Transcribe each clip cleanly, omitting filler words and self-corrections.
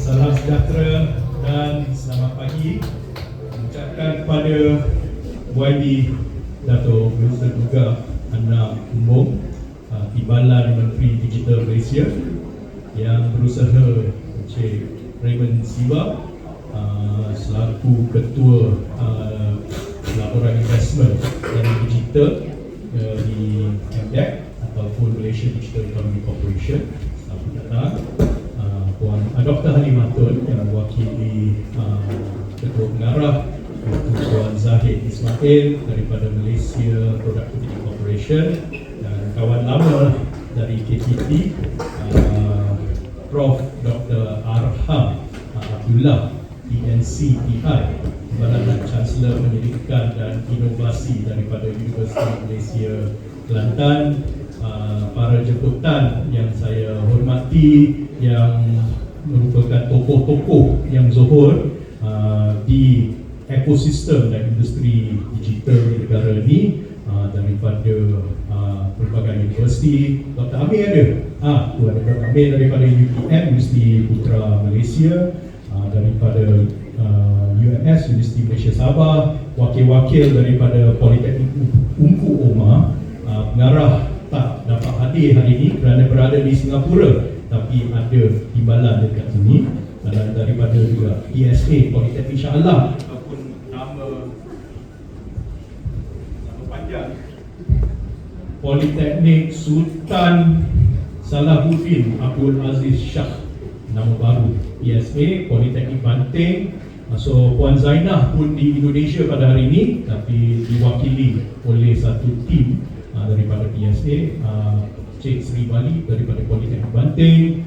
Salam sejahtera dan selamat pagi. Ucapkan kepada YB Dato' Wilson juga Anak Umum Timbalan Menteri Digital Malaysia yang berusaha Encik Raymond Siva selaku Ketua Laporan Investment dan Digital di MDEC ataupun Malaysia Digital Economy Corporation. Selamat datang Puan Dr. Halimatun yang mewakili Ketua Pengarah Puan Zahid Ismail daripada Malaysia Productivity Corporation dan kawan lama dari KPT Prof. Dr. Arham Abdullah PNCPI Timbalan Chancellor Pendidikan dan Inovasi daripada Universiti Malaysia Kelantan, para jemputan yang saya hormati yang merupakan tokoh-tokoh yang zuhur di ekosistem dan industri digital di negara ini, daripada berbagai universiti. Dr. Amir ada? Tu ada Dr. Amir daripada UPM, Universiti Putra Malaysia, daripada UMS, Universiti Malaysia Sabah, wakil-wakil daripada Politeknik Ungku Omar. Pengarah tak dapat hadir hari ini kerana berada di Singapura, tapi ada timbalan dekat sini, dan daripada juga PSA Politeknik Shah Alam ataupun nama panjang Politeknik Sultan Salahuddin Abdul Aziz Shah, nama baru PSA Politeknik Banting. So Puan Zainah pun di Indonesia pada hari ini, tapi diwakili oleh satu tim daripada PSA, Cik Sri Bali daripada Politeknik Banting,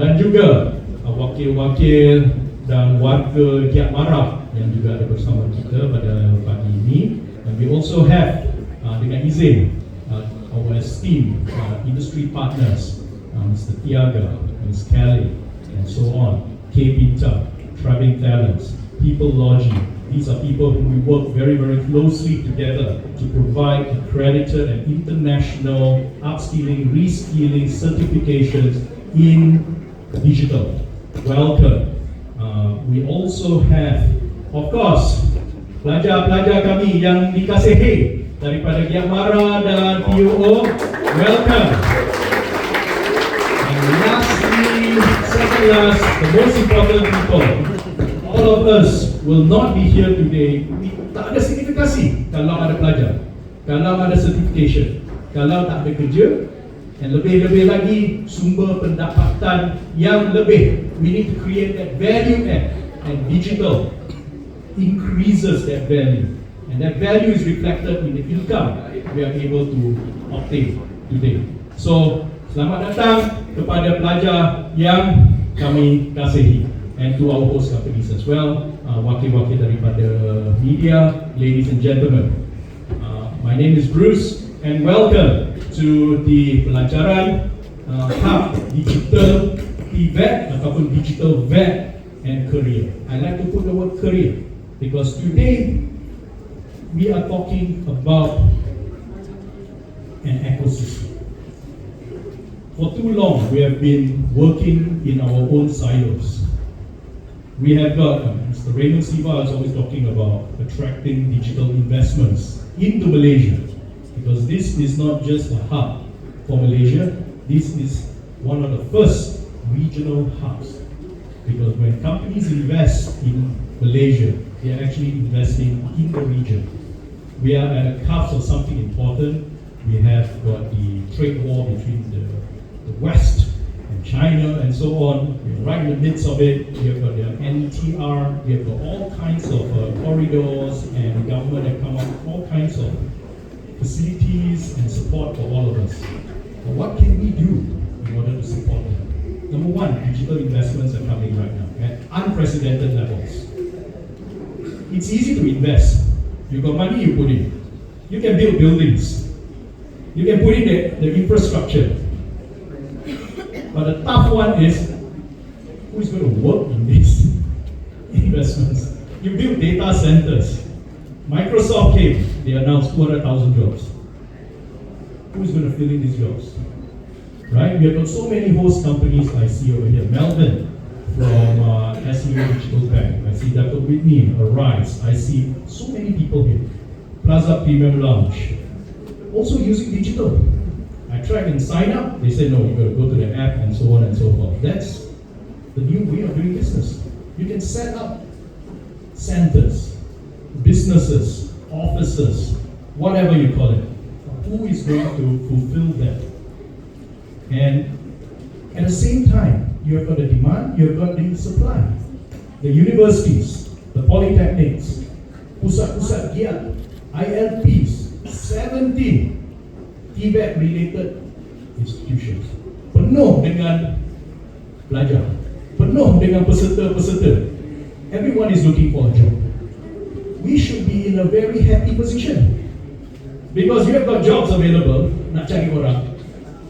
dan juga wakil-wakil dan warga Giat Marah yang juga ada bersama kita pada pagi ini. And we also have dengan izin our esteemed industry partners, Mr. Tiaga, Ms. Kelly, and so on, K. Pinta, Traveling Talents, People Lodging. These are people who we work very, very closely together to provide accredited and international upskilling, reskilling certifications in digital. Welcome. We also have, of course, pelajar-pelajar kami yang dikasihi daripada Giat Mara dan PUO. Welcome. And lastly, second last, the most important people. All of us will not be here today. Tak ada signifikasi kalau ada pelajar, kalau ada certification, kalau tak ada kerja, dan lebih-lebih lagi sumber pendapatan yang lebih. We need to create that value add, and digital increases that value, and that value is reflected in the income we are able to obtain today. So, selamat datang kepada pelajar yang kami kasihi, and to our host companies as well, wakil-wakil daripada media, ladies and gentlemen. My name is Bruce, and welcome to the pelancaran Hub Digital Tvet ataupun Digital Vet and Career. I like to put the word career because today we are talking about an ecosystem. For too long, we have been working in our own silos. We have got, Mr. Raymond Siva is always talking about attracting digital investments into Malaysia, because this is not just a hub for Malaysia, this is one of the first regional hubs. Because when companies invest in Malaysia, they are actually investing in the region. We are at the cusp of something important. We have got the trade war between the West and China and so on. We're right in the midst of it. We have got the NTR. We have got all kinds of corridors, and the government have come up with all kinds of facilities and support for all of us. But what can we do in order to support them? Number one, digital investments are coming right now at unprecedented levels. It's easy to invest. You got money, you put in. You can build buildings. You can put in the infrastructure. But the tough one is, who is going to work in these investments? You build data centers. Microsoft came, they announced 200,000 jobs. Who is going to fill in these jobs? Right? We have got so many host companies I see over here. Melbourne, from SEA Digital Bank. I see Dr. Whitney, Arise. I see so many people here. Plaza Premium Lounge. Also using digital. I tried and sign up. They said, no, you got to go to the app and so on and so forth. That's the new way of doing business. You can set up centers, businesses, offices, whatever you call it. Who is going to fulfill that? And at the same time, you have got the demand, you have got the supply. The universities, the polytechnics, pusat-pusat giat, ILPs, 17 Tvet related institutions. Penuh dengan pelajar, penuh dengan peserta-peserta. Everyone is looking for a job. We should be in a very happy position because you have got jobs available, nak cari orang.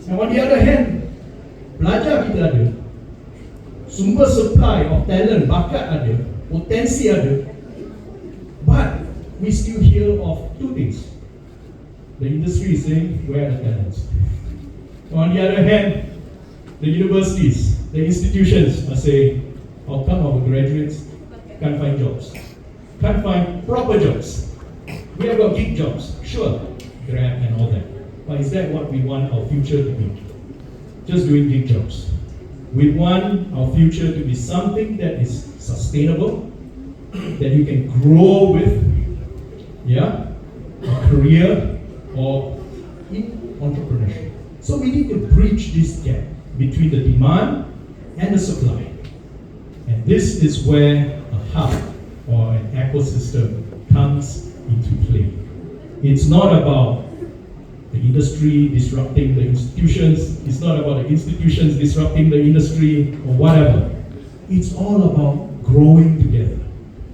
And on the other hand, pelajar kita ada, sumber supply of talent, bakat ada, potensi ada, but we still hear of two things. The industry is saying, where are the talents? On the other hand, the universities, the institutions are saying, how come our graduates can't find jobs? Can't find proper jobs. We have got gig jobs, sure, Grab and all that. But is that what we want our future to be? Just doing gig jobs. We want our future to be something that is sustainable, that you can grow with, yeah, a career or in entrepreneurship. So we need to bridge this gap between the demand and the supply. And this is where a hub or an ecosystem comes into play. It's not about the industry disrupting the institutions. It's not about the institutions disrupting the industry or whatever. It's all about growing together.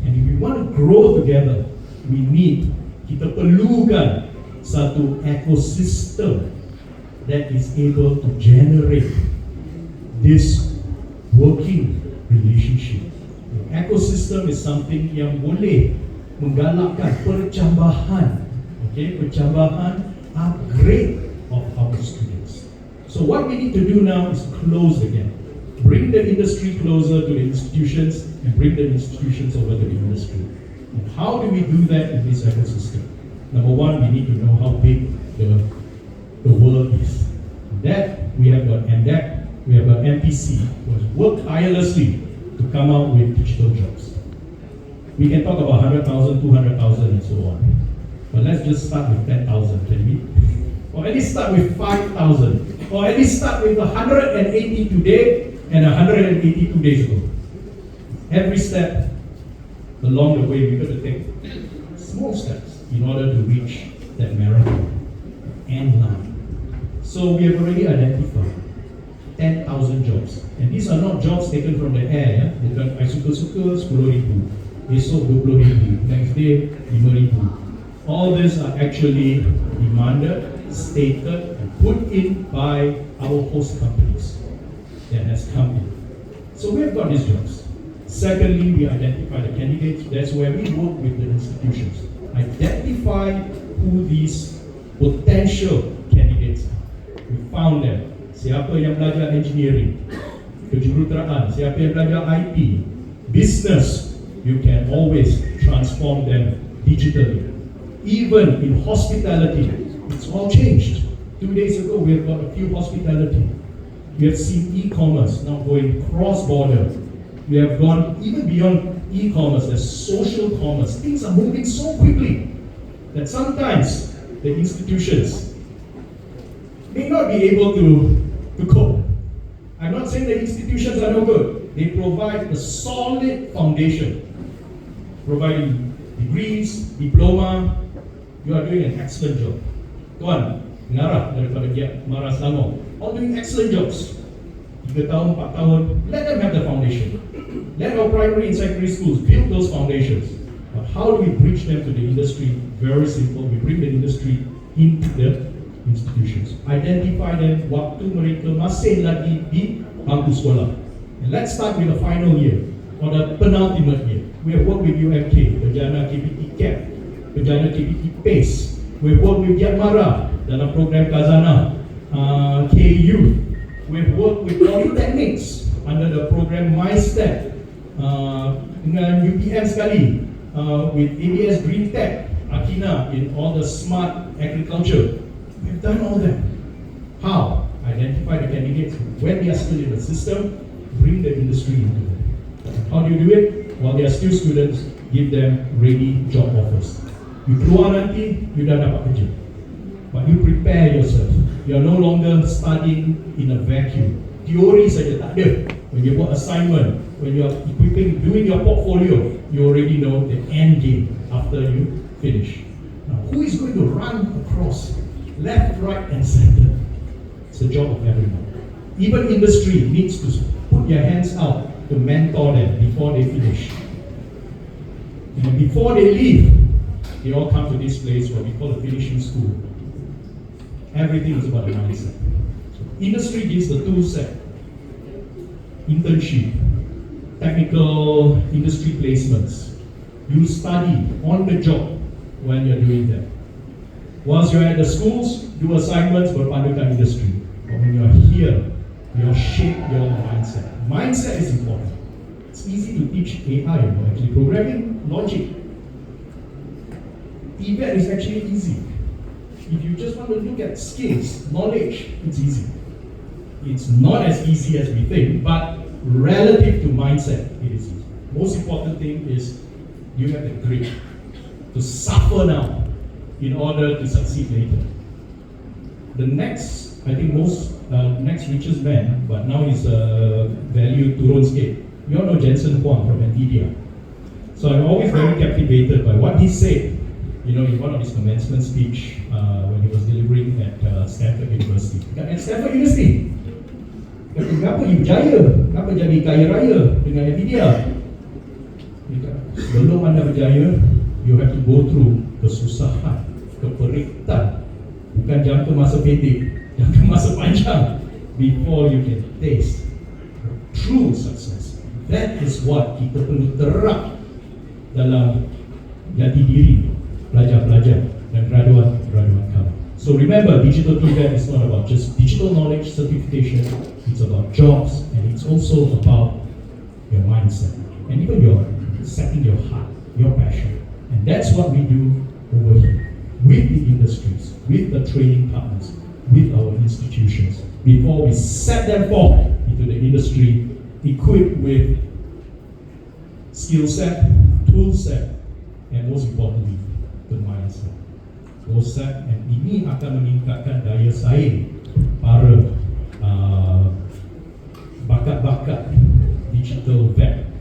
And if we want to grow together, kita perlukan satu ekosistem that is able to generate this working relationship. The ecosystem is something yang boleh menggalakkan percambahan, percambahan upgrade of our students. So what we need to do now is close the gap. Bring the industry closer to the institutions and bring the institutions over to the industry. And how do we do that in this ecosystem? Number one, we need to know how big the world is. That we have got MPC who has worked tirelessly to come out with digital jobs. We can talk about 100,000, 200,000 and so on. But let's just start with 10,000, can we? Or at least start with 5,000. Or at least start with 180 today and 182 days ago. Every step along the way, we've got to take small steps in order to reach that marathon end line. So we have already identified 10,000 jobs. And these are not jobs taken from the air. Bukan I suka-suka 10,000, esok 20,000, next day 5,000. All these are actually demanded, stated, and put in by our host companies that has come in. So we have got these jobs. Secondly, we identify the candidates. That's where we work with the institutions. Identify who these potential candidates are. We found them. Siapa yang belajar engineering, kejuruteraan, siapa yang belajar IT, business, you can always transform them digitally. Even in hospitality, it's all changed. 2 days ago, we have got a few hospitality. We have seen e-commerce now going cross-border. We have gone even beyond e-commerce, there's social commerce. Things are moving so quickly that sometimes the institutions may not be able to cope. I'm not saying the institutions are no good. They provide a solid foundation, providing degrees, diploma. You are doing an excellent job. Tuan, Ngarah daripada Giat Mara Selangor, all doing excellent jobs. 3 tahun, 4 tahun, let them have the foundation. Let our primary and secondary schools build those foundations. But how do we bridge them to the industry? Very simple. We bring the industry into the institutions. Identify them waktu mereka masih lagi di bangku sekolah. And let's start with the final year or the penultimate year. We have worked with UMK, Pejana KPT CAP, Pejana KPT PACE. We have worked with Yatmara dalam program Kazana, KU. We have worked with polytechnics, under the program MyStep, dengan UPM sekali, with ABS Green Tech, Akina in all the smart agriculture. We've done all that. How? Identify the candidates when they are still in the system, bring the industry into it. How do you do it? While they are still students, give them ready job offers. You keluar nanti, you dah dapat kerja. But you prepare yourself. You are no longer studying in a vacuum. Theory saja tak ada. When you buat assignment, when you are equipping, doing your portfolio, you already know the end game after you finish. Now, who is going to run across left, right, and center? It's the job of everyone. Even industry needs to put their hands out to mentor them before they finish. And before they leave, they all come to this place what we call a finishing school. Everything is about the mindset. So industry gives the tool set. Internship, technical industry placements. You study on the job when you're doing that. Once you're at the schools, do assignments berpandukan industry. But when you're here, you'll shape your mindset. Mindset is important. It's easy to teach AI, actually. Programming, logic. Tvet is actually easy. If you just want to look at skills, knowledge, it's easy. It's not as easy as we think, but relative to mindset, it is easy. Most important thing is you have the grit to suffer now in order to succeed later. The next, I think next richest man, but now his value turun sikit. You all know Jensen Huang from NVIDIA. So I'm always very captivated by what he said, in one of his commencement speech when he was delivering at Stanford University. At Stanford University, kenapa you berjaya? Kenapa jadi kaya raya dengan NVIDIA? Sebelum anda berjaya, you have to go through kesusahan, keperitan, bukan jangka masa pendek, jangka masa panjang, before you can taste true success. That is what kita perlu terap dalam jati diri pelajar-pelajar dan graduan-graduan kami. So remember, digital Tvet is not about just digital knowledge certification. It's about jobs, and it's also about your mindset, and even your setting your heart, your passion. And that's what we do over here with the industries, with the training partners, with our institutions. Before we set them forth into the industry, equipped with skill set, tool set, and most importantly, the mindset. Set, and ini akan meningkatkan daya saing para bakat-bakat digital vet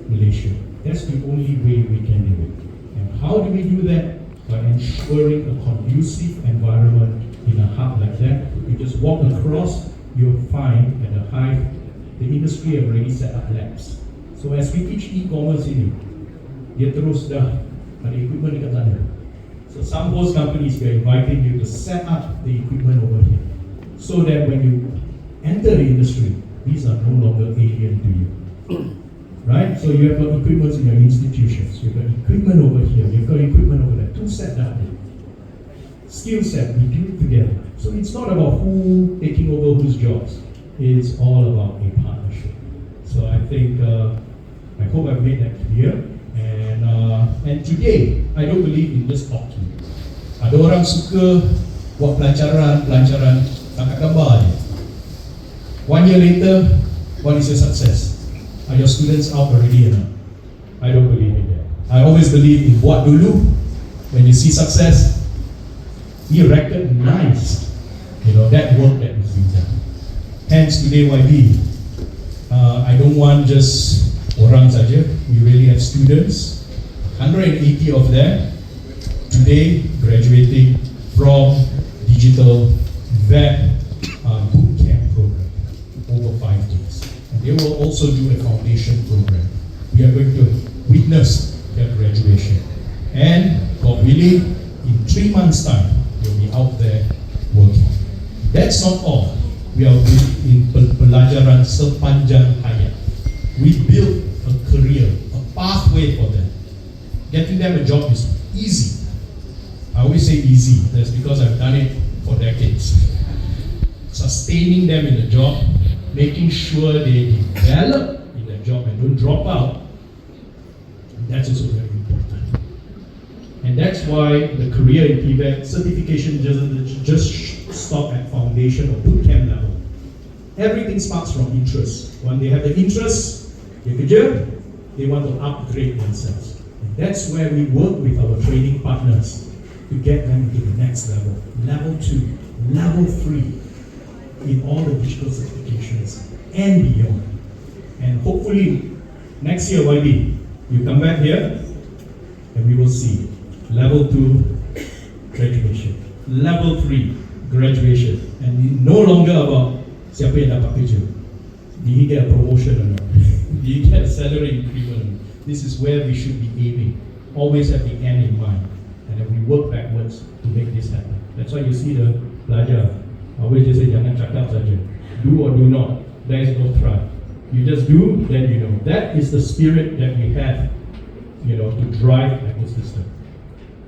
Malaysia. That's the only way we can do it. And how do we do that? By ensuring a conducive environment in a hub like that. You just walk across, you'll find at the Hive, the industry have already set up labs. So as we teach e-commerce ini, dia terus dah ada equipment dekat sana. So some host companies are inviting you to set up the equipment over here, so that when you enter the industry, these are no longer alien to you. Right? So you have got equipment in your institutions, you've got equipment over here, you've got equipment over there, two set up. Skill set, we do it together. So it's not about who taking over whose jobs, it's all about a partnership. So I think, I hope I've made that clear. And today, I don't believe in just talking. Ada orang suka buat pelancaran tangkap gambar je. 1 year later, what is your success? Are your students out already or not? I don't believe in that. I always believe in buat dulu. When you see success, you recognize, that work that is being done. Hence today, YB, I don't want just orang saja. We really have students, 180 of them today graduating from digital vet bootcamp program over 5 days. And they will also do a foundation program. We are going to witness their graduation. And God willing, in 3 months' time, they'll be out there working. That's not all. We are in pelajaran sepanjang hayat. We build a career, a pathway for them. Getting them a job is easy. I always say easy. That's because I've done it for decades. Sustaining them in a job making sure they develop in their job and don't drop out, that's also very important. And that's why the career in Tvet certification doesn't just stop at foundation or bootcamp level. Everything sparks from interest. When they have the interest, they want to upgrade themselves. And that's where we work with our training partners to get them to the next level. Level 2, level 3 in all the digital certifications and beyond. And hopefully next year, YB, you come back here and we will see level 2 graduation, level 3 graduation, and no longer about siapa yang dapat kerja. Did he get a promotion or not? Did he get a salary increment or not? This is where we should be aiming. Always have the end in mind. And then we work backwards to make this happen. That's why you see the pelajar always just say jangan cakap saja. Do or do not. There is no try. You just do, then you know. That is the spirit that we have, to drive ecosystem.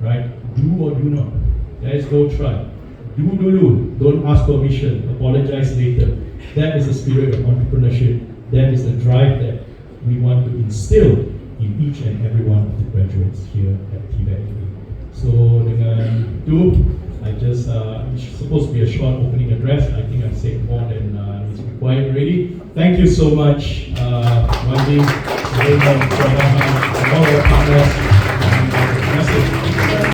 Right? Do or do not. There is no try. Do dulu. Don't ask permission. Apologize later. That is the spirit of entrepreneurship. That is the drive that we want to instill in each and every one of the graduates here at Tvet. So dengan itu, I just it's supposed to be a short opening address. I think I've said more than is required already. Thank you so much, Wendy, Raymond, all our partners.